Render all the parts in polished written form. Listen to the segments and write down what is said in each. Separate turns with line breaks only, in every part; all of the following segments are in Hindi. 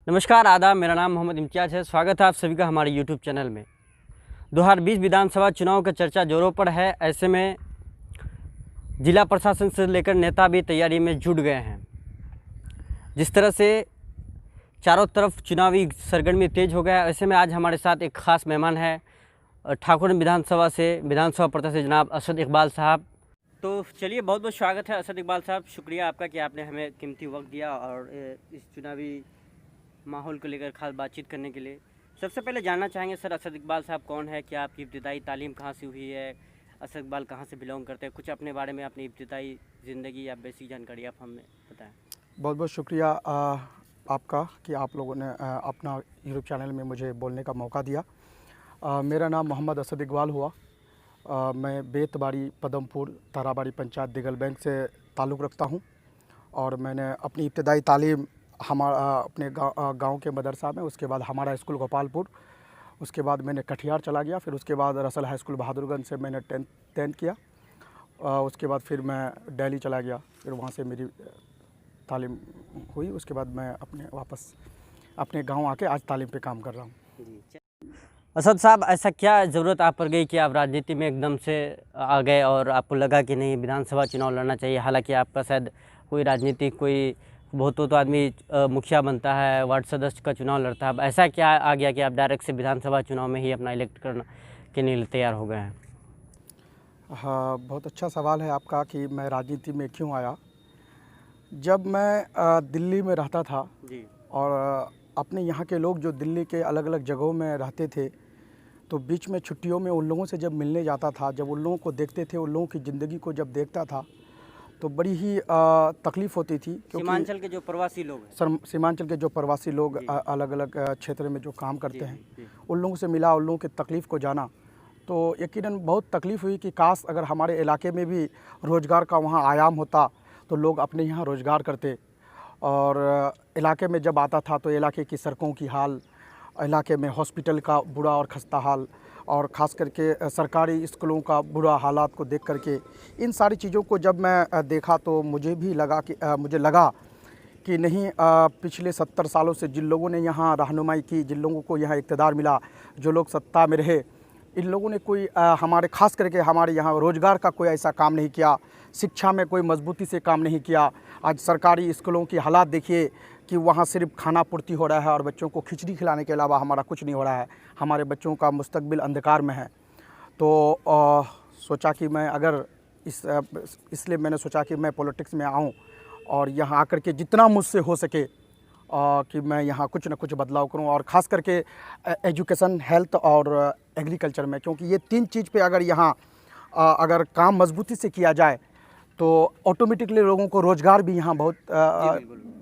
नमस्कार आदाब, मेरा नाम मोहम्मद इम्तियाज़ है। स्वागत है आप सभी का हमारे यूट्यूब चैनल में। 2020 विधानसभा चुनाव का चर्चा जोरों पर है। ऐसे में जिला प्रशासन से लेकर नेता भी तैयारी में जुट गए हैं। जिस तरह से चारों तरफ चुनावी सरगर्मी तेज हो गया है, ऐसे में आज हमारे साथ एक ख़ास मेहमान है ठाकुर विधानसभा से विधानसभा प्रत्याशी जनाब असद इकबाल साहब। तो चलिए, बहुत बहुत स्वागत है असद इकबाल साहब। शुक्रिया आपका कि आपने हमें कीमती वक्त दिया और इस चुनावी माहौल को लेकर खास बातचीत करने के लिए। सबसे पहले जानना चाहेंगे सर, असद इकबाल साहब कौन है, क्या आपकी इब्तिदाई तालीम कहाँ से हुई है, असद इकबाल कहाँ से बिलोंग करते हैं, कुछ अपने बारे में, अपनी इब्तिदाई ज़िंदगी या बेसिक जानकारी आप हमें बताएं।
बहुत बहुत शुक्रिया आपका कि आप लोगों ने अपना यूट्यूब चैनल में मुझे बोलने का मौका दिया। मेरा नाम मोहम्मद असद इकबाल हुआ। मैं बेतबाड़ी पदमपुर ताराबाड़ी पंचायत दिगल बैंक से ताल्लुक़ रखता हूं और मैंने अपनी इब्तिदाई तालीम हमारा अपने गांव के मदरसा में, उसके बाद हमारा स्कूल गोपालपुर, उसके बाद मैंने कटिहार चला गया, फिर उसके बाद रसल हाई स्कूल बहादुरगंज से मैंने टेंथ किया। उसके बाद फिर मैं दिल्ली चला गया, फिर वहाँ से मेरी तालीम हुई। उसके बाद मैं वापस अपने गांव आके आज तालीम पे काम कर रहा हूँ।
असद साहब, ऐसा क्या ज़रूरत आप पर गई कि आप राजनीति में एकदम से आ गए और आपको लगा कि नहीं, विधानसभा चुनाव लड़ना चाहिए? हालांकि आपका शायद कोई राजनीतिक बहुत तो आदमी मुखिया बनता है, वार्ड सदस्य का चुनाव लड़ता है। अब ऐसा क्या आ गया कि आप डायरेक्ट से विधानसभा चुनाव में ही अपना इलेक्ट करना के लिए तैयार हो गए हैं?
हाँ, बहुत अच्छा सवाल है आपका कि मैं राजनीति में क्यों आया। जब मैं दिल्ली में रहता था
जी,
और अपने यहाँ के लोग जो दिल्ली के अलग अलग जगहों में रहते थे, तो बीच में छुट्टियों में उन लोगों से जब मिलने जाता था, जब उन लोगों को देखते थे, उन लोगों की ज़िंदगी को जब देखता था, तो बड़ी ही तकलीफ़ होती थी।
सीमांचल के जो प्रवासी लोग हैं,
सीमांचल के जो प्रवासी लोग अलग अलग क्षेत्र में जो काम करते हैं, उन लोगों से मिला, उन लोगों की तकलीफ़ को जाना, तो यकीनन बहुत तकलीफ़ हुई कि काश अगर हमारे इलाके में भी रोज़गार का वहाँ आयाम होता तो लोग अपने यहाँ रोज़गार करते। और इलाके में जब आता था तो इलाके की सड़कों की हाल, इलाके में हॉस्पिटल का बुरा और खस्ता हाल, और ख़ास करके सरकारी स्कूलों का बुरा हालात को देख करके, इन सारी चीज़ों को जब मैं देखा तो मुझे लगा कि नहीं, पिछले 70 सालों से जिन लोगों ने यहाँ रहनुमाई की, जिन लोगों को यहाँ इक़्तिदार मिला, जो लोग सत्ता में रहे, इन लोगों ने कोई हमारे ख़ास करके हमारे यहाँ रोज़गार का कोई ऐसा काम नहीं किया, शिक्षा में कोई मजबूती से काम नहीं किया। आज सरकारी स्कूलों की हालात देखिए कि वहाँ सिर्फ खाना पूर्ति हो रहा है और बच्चों को खिचड़ी खिलाने के अलावा हमारा कुछ नहीं हो रहा है। हमारे बच्चों का मुस्तकबिल अंधकार में है। तो सोचा कि मैं अगर इसलिए मैंने सोचा कि मैं पॉलिटिक्स में आऊँ और यहाँ आकर के जितना मुझसे हो सके कि मैं यहाँ कुछ न कुछ बदलाव करूँ, और ख़ास करके एजुकेशन, हेल्थ और एग्रीकल्चर में, क्योंकि ये तीन चीज़ पे अगर यहाँ अगर काम मजबूती से किया जाए तो ऑटोमेटिकली लोगों को रोज़गार भी यहाँ बहुत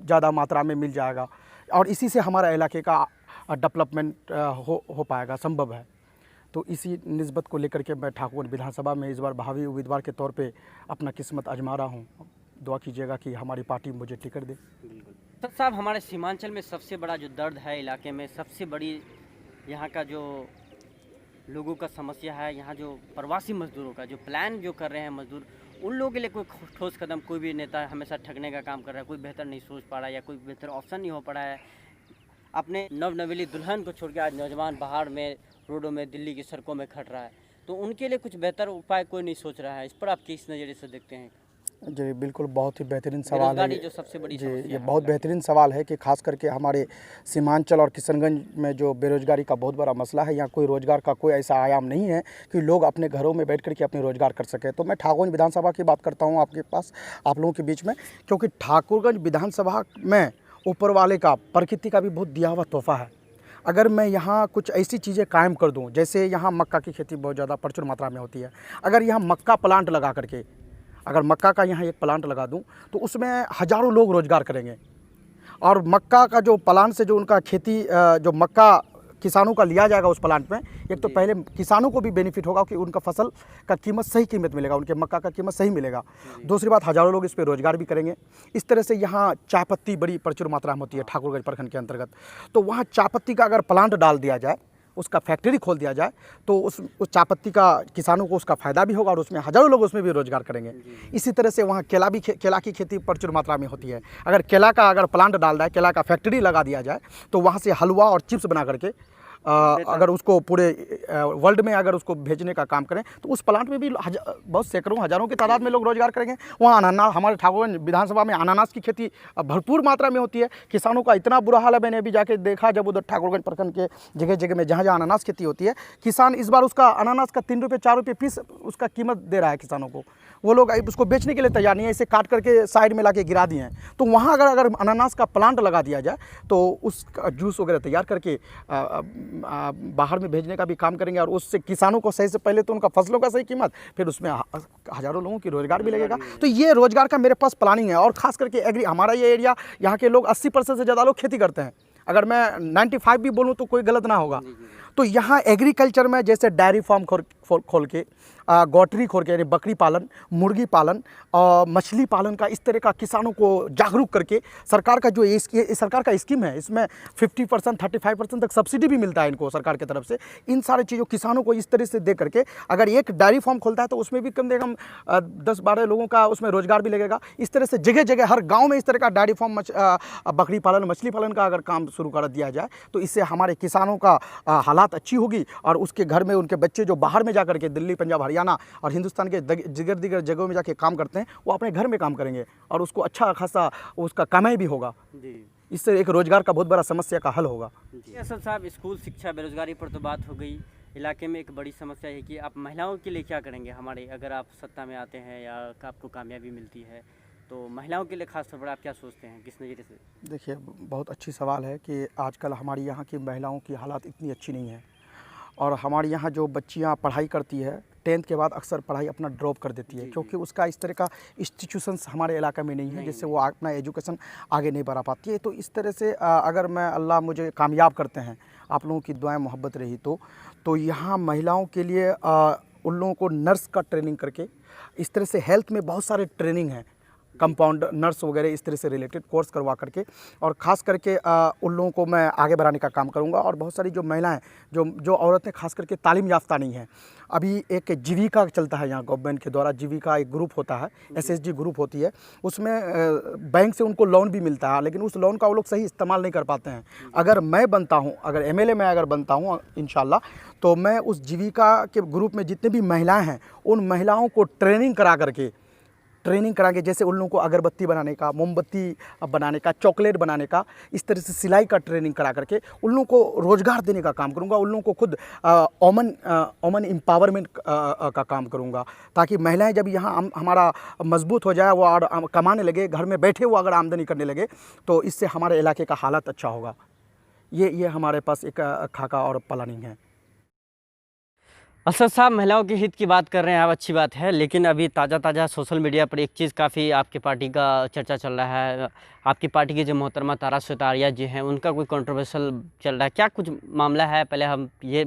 ज़्यादा मात्रा में मिल जाएगा और इसी से हमारा इलाके का डेवलपमेंट हो पाएगा, संभव है। तो इसी निस्बत को लेकर के मैं ठाकुर विधानसभा में इस बार भावी उम्मीदवार के तौर पे अपना किस्मत आजमा रहा हूँ। दुआ कीजिएगा कि हमारी पार्टी मुझे टिकट दे।
तो साहब, हमारे सीमांचल में सबसे बड़ा जो दर्द है इलाके में, सबसे बड़ी यहाँ का जो लोगों का समस्या है, यहाँ जो प्रवासी मजदूरों का जो प्लान जो कर रहे हैं मजदूर, उन लोगों के लिए कोई ठोस कदम, कोई भी नेता हमेशा ठगने का काम कर रहा है, कोई बेहतर नहीं सोच पा रहा है या कोई बेहतर ऑप्शन नहीं हो पा रहा है। अपने नवनवेली दुल्हन को छोड़ के आज नौजवान बाहर में रोडों में, दिल्ली की सड़कों में खट रहा है, तो उनके लिए कुछ बेहतर उपाय कोई नहीं सोच रहा है। इस पर आप किस नज़रिए से देखते हैं?
जी बिल्कुल, बहुत ही बेहतरीन सवाल है
जो सबसे बड़ी
जी, ये बहुत बेहतरीन सवाल है कि खास करके हमारे सीमांचल और किशनगंज में जो बेरोज़गारी का बहुत बड़ा मसला है, यहाँ कोई रोज़गार का कोई ऐसा आयाम नहीं है कि लोग अपने घरों में बैठ कर के अपने रोज़गार कर सकें। तो मैं ठाकुरगंज विधानसभा की बात करता हूँ आपके पास, आप लोगों के बीच में, क्योंकि ठाकुरगंज विधानसभा में ऊपर वाले का, प्रकृति का भी बहुत दिया हुआ तोहफ़ा है। अगर मैं यहाँ कुछ ऐसी चीज़ें कायम कर दूँ, जैसे यहाँ मक्का की खेती बहुत ज़्यादा प्रचुर मात्रा में होती है, अगर यहाँ मक्का प्लांट लगा करके, अगर मक्का का यहाँ एक प्लांट लगा दूं तो उसमें हज़ारों लोग रोज़गार करेंगे। और मक्का का जो प्लांट से जो उनका खेती, जो मक्का किसानों का लिया जाएगा उस प्लांट में, एक तो पहले किसानों को भी बेनिफिट होगा कि उनका फसल का कीमत, सही कीमत मिलेगा, उनके मक्का का कीमत सही मिलेगा। दूसरी बात, हज़ारों लोग इस पर रोज़गार भी करेंगे। इस तरह से यहाँ चाय पत्ती बड़ी प्रचुर मात्रा में होती है ठाकुरगंज प्रखंड के अंतर्गत, तो वहाँ चाय पत्ती का अगर प्लांट डाल दिया जाए, उसका फैक्ट्री खोल दिया जाए तो उस चायपत्ती का किसानों को उसका फ़ायदा भी होगा और उसमें हज़ारों लोग उसमें भी रोज़गार करेंगे। इसी तरह से वहाँ केला की खेती प्रचुर मात्रा में होती है। अगर केला का प्लांट डाल जाए, केला का फैक्ट्री लगा दिया जाए तो वहाँ से हलवा और चिप्स बना करके अगर उसको पूरे वर्ल्ड में अगर उसको भेजने का काम करें तो उस प्लांट में भी बहुत सैकड़ों हज़ारों की तादाद में लोग रोजगार करेंगे। वहाँ अनानास, हमारे ठाकुरगंज विधानसभा में अनानास की खेती भरपूर मात्रा में होती है। किसानों का इतना बुरा हाल है, मैंने अभी जाके देखा जब उधर ठाकुरगंज प्रखंड के जगह जगह में जहाँ जहाँ अनानास खेती होती है, किसान इस बार उसका अनानास का 3 रुपये 4 रुपये पीस उसका कीमत दे रहा है किसानों को। वो लोग उसको बेचने के लिए तैयार नहीं है, इसे काट करके साइड में ला के गिरा दिए हैं। तो वहाँ अगर अनानास का प्लांट लगा दिया जाए तो उसका जूस वगैरह तैयार करके बाहर में भेजने का भी काम करेंगे और उससे किसानों को सही से पहले तो उनका फसलों का सही कीमत, फिर उसमें हज़ारों लोगों की रोज़गार भी लगेगा। तो ये रोज़गार का मेरे पास प्लानिंग है। और ख़ास करके एग्री, हमारा ये एरिया, यहाँ के लोग 80% से ज़्यादा लोग खेती करते हैं। अगर मैं 95 भी बोलूँ तो कोई गलत ना होगा। तो यहाँ एग्रीकल्चर में जैसे डायरी फार्म खोल के, गौटरी खोल के, यानी बकरी पालन, मुर्गी पालन और मछली पालन का, इस तरह का किसानों को जागरूक करके सरकार का जो सरकार का स्कीम है, इसमें 50% 35% तक सब्सिडी भी मिलता है इनको सरकार की तरफ से। इन सारी चीज़ों किसानों को इस तरह से दे करके अगर एक डायरी फार्म खोलता है तो उसमें भी कम से कम 10-12 लोगों का उसमें रोज़गार भी लगेगा। इस तरह से जगह जगह हर गाँव में इस तरह का डायरी फार्म, बकरी पालन, मछली पालन का अगर काम शुरू कर दिया जाए तो इससे हमारे किसानों का हालात अच्छी होगी और उसके घर में उनके बच्चे जो बाहर में जा करके दिल्ली, पंजाब, हरियाणा और हिंदुस्तान के दिगर जगहों में जाके काम करते हैं, वो अपने घर में काम करेंगे और उसको अच्छा खासा उसका कमाई भी होगा। इससे एक रोजगार का बहुत बड़ा समस्या का हल होगा।
असद साहब, स्कूल शिक्षा, बेरोजगारी पर तो बात हो गई। इलाके में एक बड़ी समस्या है कि आप महिलाओं के लिए क्या करेंगे हमारे, अगर आप सत्ता में आते हैं या आपको कामयाबी मिलती है तो महिलाओं के लिए खास तौर पर आप क्या सोचते हैं, किस नज़रिए से?
देखिए, बहुत अच्छी सवाल है कि आजकल हमारी यहाँ की महिलाओं की हालात इतनी अच्छी नहीं है और हमारे यहाँ जो बच्चियाँ पढ़ाई करती है 10th के बाद अक्सर पढ़ाई अपना ड्रॉप कर देती है, क्योंकि उसका इस तरह का इंस्टीट्यूशंस हमारे इलाके में नहीं है जिससे वो अपना एजुकेशन आगे नहीं बढ़ा पाती है। तो इस तरह से अगर मैं, अल्लाह मुझे कामयाब करते हैं, आप लोगों की दुआएं मोहब्बत रही तो यहाँ महिलाओं के लिए उन लोगों को नर्स का ट्रेनिंग करके, इस तरह से हेल्थ में बहुत सारे ट्रेनिंग हैं, कंपाउंड नर्स वगैरह इस तरह से रिलेटेड कोर्स करवा करके और ख़ास करके उन लोगों को मैं आगे बढ़ाने का काम करूंगा। और बहुत सारी जो महिलाएं, जो औरतें ख़ास करके तालीम याफ्ता नहीं हैं, अभी एक जीविका चलता है यहाँ गवर्नमेंट के द्वारा, जीविका एक ग्रुप होता है, SSG ग्रुप होती है, उसमें बैंक से उनको लोन भी मिलता है, लेकिन उस लोन का वो लोग सही इस्तेमाल नहीं कर पाते हैं। अगर मैं बनता हूँ, अगर MLA में अगर बनता हूँ इंशाल्लाह, तो मैं उस जीविका के ग्रुप में जितने भी महिलाएँ हैं उन महिलाओं को ट्रेनिंग कराएंगे, जैसे उन लोगों को अगरबत्ती बनाने का, मोमबत्ती बनाने का, चॉकलेट बनाने का, इस तरह से सिलाई का ट्रेनिंग करा करके उन लोगों को रोज़गार देने का काम करूंगा। उन लोगों को खुद वोमन एम्पावरमेंट का काम करूंगा, ताकि महिलाएं जब यहाँ हमारा मजबूत हो जाए, वो और कमाने लगे, घर में बैठे वो अगर आमदनी करने लगे, तो इससे हमारे इलाके का हालत अच्छा होगा। ये हमारे पास एक खाका और प्लानिंग है।
असद साहब, महिलाओं के हित की बात कर रहे हैं आप, अच्छी बात है, लेकिन अभी ताज़ा सोशल मीडिया पर एक चीज़ काफ़ी आपकी पार्टी का चर्चा चल रहा है। आपकी पार्टी के जो मोहतरमा ताराशुत आर्या जी हैं, उनका कोई कंट्रोवर्शियल चल रहा है, क्या कुछ मामला है? पहले हम ये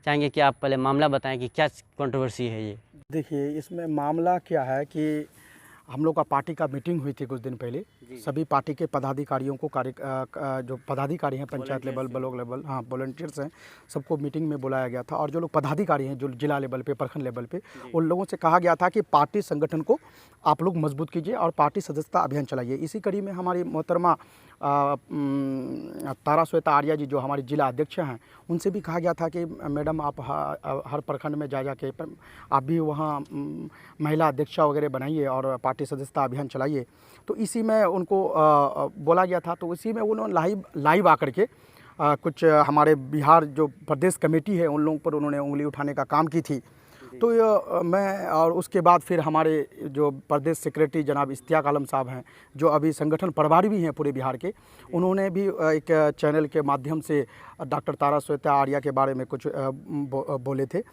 चाहेंगे कि आप पहले मामला बताएं कि क्या कंट्रोवर्सी है ये।
देखिए, इसमें मामला क्या है कि हम लोग का पार्टी का मीटिंग हुई थी कुछ दिन पहले, सभी पार्टी के पदाधिकारियों को, जो पदाधिकारी हैं पंचायत लेवल, ब्लॉक लेवल, हाँ वॉलंटियर्स हैं, सबको मीटिंग में बुलाया गया था। और जो लोग पदाधिकारी हैं, जो जिला लेवल पे, प्रखंड लेवल पे, उन लोगों से कहा गया था कि पार्टी संगठन को आप लोग मजबूत कीजिए और पार्टी सदस्यता अभियान चलाइए। इसी कड़ी में हमारी मोहतरमा ताराशुत आर्या जी, जो हमारी जिला अध्यक्ष हैं, उनसे भी कहा गया था कि मैडम आप हर प्रखंड में जा के आप भी वहाँ महिला अध्यक्षा वगैरह बनाइए और पार्टी सदस्यता अभियान चलाइए। तो इसी में उनको बोला गया था। तो इसी में उन्होंने लाइव आकर के कुछ हमारे बिहार जो प्रदेश कमेटी है उन लोगों पर उन्होंने उंगली उठाने का काम की थी। तो मैं, और उसके बाद फिर हमारे जो प्रदेश सेक्रेटरी जनाब इश्तियाक आलम साहब हैं, जो अभी संगठन प्रभारी भी हैं पूरे बिहार के, उन्होंने भी एक चैनल के माध्यम से डॉक्टर ताराशुत आर्या के बारे में कुछ बोले थे।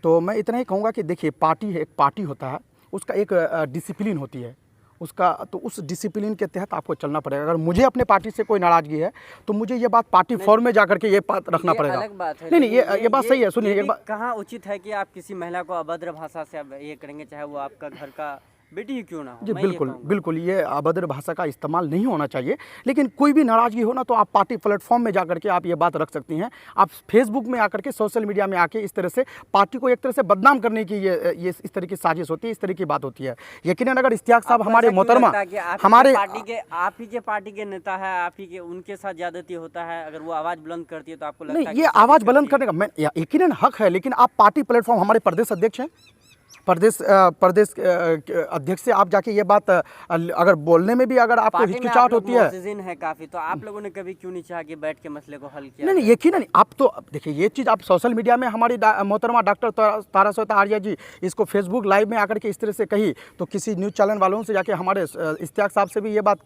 तो मैं इतना ही कहूँगा कि देखिए, एक पार्टी होता है, उसका एक डिसिप्लिन होती है उसका, तो उस डिसिप्लिन के तहत आपको चलना पड़ेगा। अगर मुझे अपने पार्टी से कोई नाराज़गी है तो मुझे ये बात पार्टी फॉर्म में जाकर के ये बात रखना पड़ेगा।
अलग बात है।
नहीं, ये बात सही है। सुनिए,
कहाँ उचित है कि आप किसी महिला को अभद्र भाषा से आप ये करेंगे, चाहे वो आपका घर का बेटी ही क्यों ना हो।
जी
मैं ये
बिल्कुल
कहूँगा।
बिल्कुल, ये अभद्र भाषा का इस्तेमाल नहीं होना चाहिए। लेकिन कोई भी नाराज़गी हो ना तो आप पार्टी प्लेटफॉर्म में जाकर के आप ये बात रख सकती हैं। आप फेसबुक में आकर के, सोशल मीडिया में आके इस तरह से पार्टी को एक तरह से बदनाम करने की ये इस तरह की साजिश होती है, इस तरह की बात होती है। यकीनन अगर इश्तियाक साहब
आपको
हमारे
ऐसा क्यों
मोहतरमा
लगता है कि
हमारे
आप ही के पार्टी के नेता है, आप ही के उनके साथ ज्यादती होता है, अगर वो आवाज बुलंद करती है तो आपको लगता
नहीं,
है
ये
कि साजिश
आवाज़ बुलंद
करती
करने का मैं यकीनन हक है, लेकिन आप पार्टी प्लेटफॉर्म, हमारे प्रदेश अध्यक्ष हैं, प्रदेश अध्यक्ष से आप जाके ये बात अगर बोलने में भी अगर आपको
पार्टी में
हिचकिचाहट
आप लोग
होती है।
मुअज़्ज़िज़ीन है काफी, तो आप लोगों ने कभी क्यों नहीं चाहा कि बैठ के मसले को हल किया
नहीं नहीं,
जाए?
यकीनन आप तो देखिए, ये चीज़ आप सोशल मीडिया में हमारी मोहतरमा डॉक्टर ताराशोता आर्या जी इसको फेसबुक लाइव में आकर के इस तरह से कही, तो किसी न्यूज़ चैनल वालों से जाके हमारे इश्तियाक साहब से भी ये बात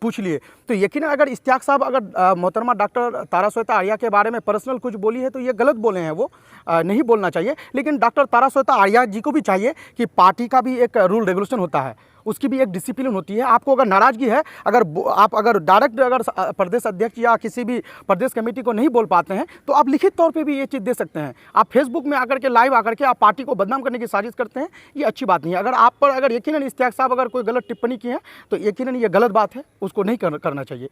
पूछ लिए। तो यकीनन अगर इश्तियाक साहब अगर मोहतरमा डॉक्टर ताराशोता आर्या के बारे में पर्सनल कुछ बोली है तो ये गलत बोले हैं, वो नहीं बोलना चाहिए। लेकिन डॉक्टर ताराशोता आर्या जी को भी चाहिए कि पार्टी का भी एक रूल रेगुलेशन होता है, उसकी भी एक डिसिप्लिन होती है। आपको अगर नाराज़गी है, आप अगर डायरेक्ट अगर प्रदेश अध्यक्ष या किसी भी प्रदेश कमेटी को नहीं बोल पाते हैं तो आप लिखित तौर पे भी ये चीज़ दे सकते हैं। आप फेसबुक में आकर के लाइव आकर के आप पार्टी को बदनाम करने की साजिश करते हैं, ये अच्छी बात नहीं है। अगर आप पर अगर यकीनन इश्तियाक साहब अगर कोई गलत टिप्पणी की है तो यकीनन ये गलत बात है, उसको नहीं करना चाहिए।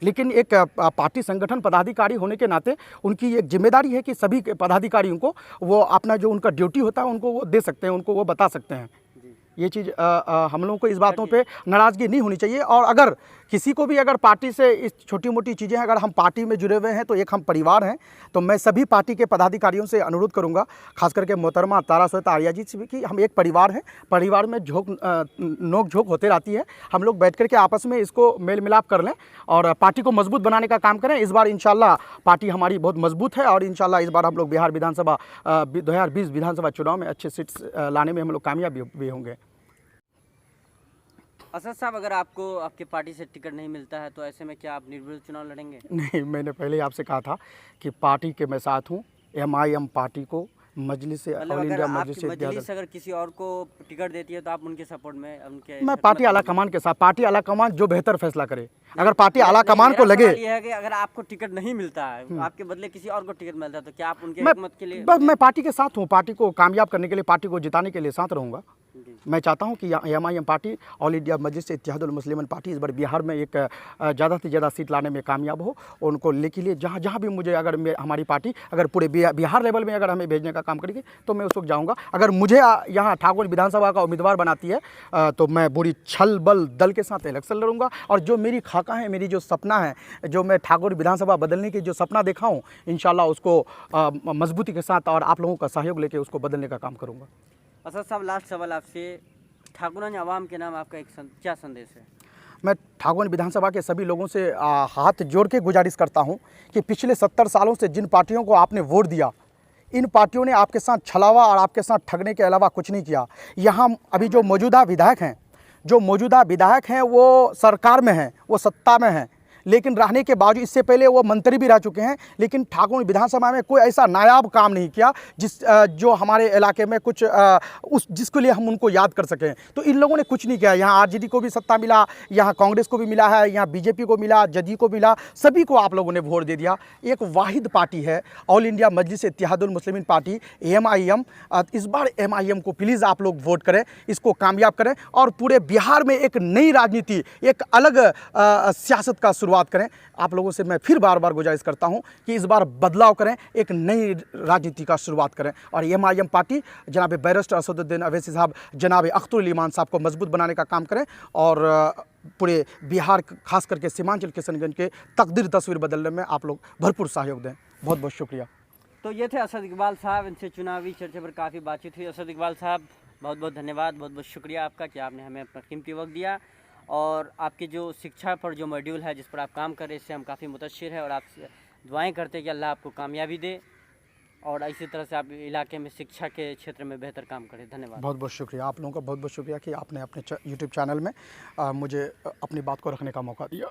लेकिन एक पार्टी संगठन पदाधिकारी होने के नाते उनकी एक जिम्मेदारी है कि सभी पदाधिकारियों को वो अपना जो उनका ड्यूटी होता है उनको वो दे सकते हैं, उनको वो बता सकते हैं। ये चीज़ हम लोगों को इस बातों पे नाराज़गी नहीं होनी चाहिए। और अगर किसी को भी अगर पार्टी से इस छोटी मोटी चीज़ें, अगर हम पार्टी में जुड़े हुए हैं तो एक हम परिवार हैं, तो मैं सभी पार्टी के पदाधिकारियों से अनुरोध करूंगा, खास करके मोहतरमा ताराशोता आर्या जी से भी, कि हम एक परिवार हैं, परिवार में नोक झोंक होते रहती है, हम लोग बैठ करके आपस में इसको मेल मिलाप कर लें और पार्टी को मजबूत बनाने का काम करें। इस बार इंशाल्लाह पार्टी हमारी बहुत मजबूत है और इंशाल्लाह इस बार हम लोग बिहार विधानसभा 2020 विधानसभा चुनाव में अच्छे सीट्स लाने में हम लोग कामयाब भी होंगे।
असद साहब, अगर आपको आपके पार्टी से टिकट नहीं मिलता है तो ऐसे में क्या आप निर्विरोध चुनाव लड़ेंगे?
नहीं, मैंने पहले ही आपसे कहा था कि पार्टी के मैं साथ हूँ, MIM पार्टी को मजलिस से,
मतलब
ऑल
अगर
इंडिया
आपकी
मजलिस से
मजलिस अगर किसी और को टिकट देती है तो आप उनके सपोर्ट में, उनके
मैं पार्टी आला कमान के साथ, पार्टी आला कमान जो बेहतर फैसला करे, अगर पार्टी आला कमान को लगे।
ये है कि अगर आपको टिकट नहीं मिलता है, आपके बदले किसी और को टिकट मिलता है, तो क्या आप उनके
मैं
हिकमत के लिए?
बस मैं पार्टी के साथ हूँ, पार्टी को कामयाब करने के लिए, पार्टी को जिताने के लिए साथ रहूँगा। मैं चाहता हूं कि MIM पार्टी, ऑल इंडिया मजलिस इत्तेहादुल मुस्लिमीन पार्टी इस बार बिहार में एक ज़्यादा से ज़्यादा सीट लाने में कामयाब हो। उनको लेके लिए जहां जहां भी मुझे, अगर हमारी पार्टी अगर पूरे बिहार लेवल में अगर हमें भेजने का काम करेगी तो मैं उस वक्त जाऊँगा। अगर मुझे यहाँ ठाकुर विधानसभा का उम्मीदवार बनाती है तो मैं पूरी छल बल दल के साथ इलेक्शन लड़ूंगा। और जो मेरी खाका है, मेरी जो सपना है, जो मैं ठाकुर विधानसभा बदलने की जो सपना देखा हूँ, इंशाल्लाह उसको मजबूती के साथ और आप लोगों का सहयोग लेके उसको बदलने का काम करूँगा।
असद साहब, लास्ट सवाल आपसे, ठाकुरगंज आवाम के नाम आपका क्या संदेश है?
मैं ठाकुरगंज विधानसभा के सभी लोगों से हाथ जोड़ के गुजारिश करता हूं कि पिछले 70 सालों से जिन पार्टियों को आपने वोट दिया, इन पार्टियों ने आपके साथ छलावा और आपके साथ ठगने के अलावा कुछ नहीं किया। यहाँ अभी जो मौजूदा विधायक हैं वो सरकार में हैं, वो सत्ता में हैं, लेकिन रहने के बावजूद, इससे पहले वो मंत्री भी रह चुके हैं, लेकिन ठाकुर विधानसभा में कोई ऐसा नायाब काम नहीं किया जो हमारे इलाके में कुछ जिसके लिए हम उनको याद कर सकें। तो इन लोगों ने कुछ नहीं किया। यहाँ RJD को भी सत्ता मिला, यहाँ कांग्रेस को भी मिला है, यहाँ BJP को मिला, जदयू को मिला, सभी को आप लोगों ने वोट दे दिया। एक वाहिद पार्टी है ऑल इंडिया मजलिस इत्तेहादुल मुस्लिमीन पार्टी, MIM। इस बार MIM को प्लीज़ आप लोग वोट करें, इसको कामयाब करें और पूरे बिहार में एक नई राजनीति, एक अलग सियासत का शुरुआत करें। आप लोगों से मैं फिर बार बार गुजारिश करता हूं कि इस बार बदलाव करें, एक नई राजनीति का शुरुआत करें और MIM पार्टी जनाब बैरिस्टर असदुद्दीन अवैसी साहब, जनाब अख्तरुल ईमान साहब को मजबूत बनाने का काम करें और पूरे बिहार, खास करके सीमांचल किशनगंज के तकदीर तस्वीर बदलने में आप लोग भरपूर सहयोग दें। बहुत बहुत शुक्रिया।
तो ये थे असद इकबाल साहब, इनसे चुनावी चर्चा पर काफ़ी बातचीत हुई। असद इकबाल साहब, बहुत बहुत धन्यवाद, बहुत बहुत शुक्रिया आपका कि आपने हमें अपना कीमती वक्त दिया और आपकी जो शिक्षा पर जो मॉड्यूल है जिस पर आप काम कर रहे हैं, इससे हम काफ़ी मुतशिर हैं और आपसे दुआएं करते हैं कि अल्लाह आपको कामयाबी दे और इसी तरह से आप इलाके में शिक्षा के क्षेत्र में बेहतर काम करें। धन्यवाद।
बहुत बहुत शुक्रिया आप लोगों का, बहुत बहुत शुक्रिया कि आपने अपने YouTube चैनल में मुझे अपनी बात को रखने का मौका दिया।